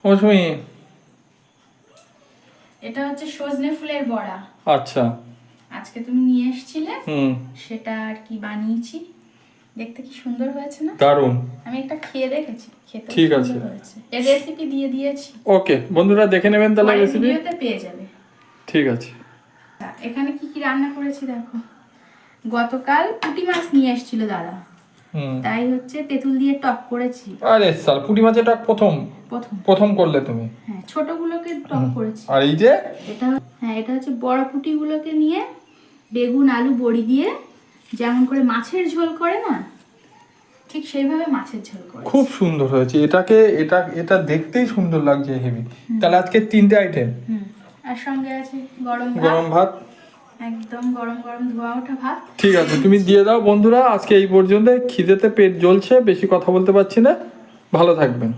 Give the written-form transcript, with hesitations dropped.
মৌসুমি, এটা হচ্ছে সজনে ফুলের বড়া। আচ্ছা, আজকে তুমি নিয়ে এসেছিলে, হুম, সেটা আর কি বানিয়েছি। দেখতে কি সুন্দর হয়েছে না? দারুণ। আমি একটা খেয়ে দেখেছি, খেতে ঠিক সুন্দর আছে। হয়েছে। এর রেসিপি দিয়ে দিয়েছি, ওকে বন্ধুরা, দেখে নেবেন তাহলে পরের রেসিপি। ভিডিওতে পেয়ে যাবে। ঠিক আছে। এখানে কি কি রান্না করেছি দেখো। গতকাল পুঁটি মাছ নিয়ে এসেছিল দাদা, হুম। তাই হচ্ছে তেঁতুল দিয়ে টক করেছি। আরে সাল, পুঁটি মাছেরটা প্রথম প্রথম প্রথম করলে তুমি? হ্যাঁ, ছোটগুলোকে টক করেছি। আর এই যে এটা হচ্ছে বড় পুঁটিগুলোকে নিয়ে বেগুন আলু বড়ি দিয়ে যেমন করে মাছের ঝোল করে না, ঠিক সেইভাবে মাছের ঝোল করে। খুব সুন্দর হয়েছে। এটা দেখতেই সুন্দর লাগছে, হেভি। তাহলে আজকে 3টে আইটেম। আর সঙ্গে আছে গরম গরম ভাত। একদম গরম গরম ধোয়া ওঠা ভাত। ঠিক আছে, তুমি দিয়ে দাও বন্ধুরা। আজকে এই পর্যন্ত। খিদেতে পেট জ্বলছে, বেশি কথা বলতে পারছি না। ভালো থাকবেন।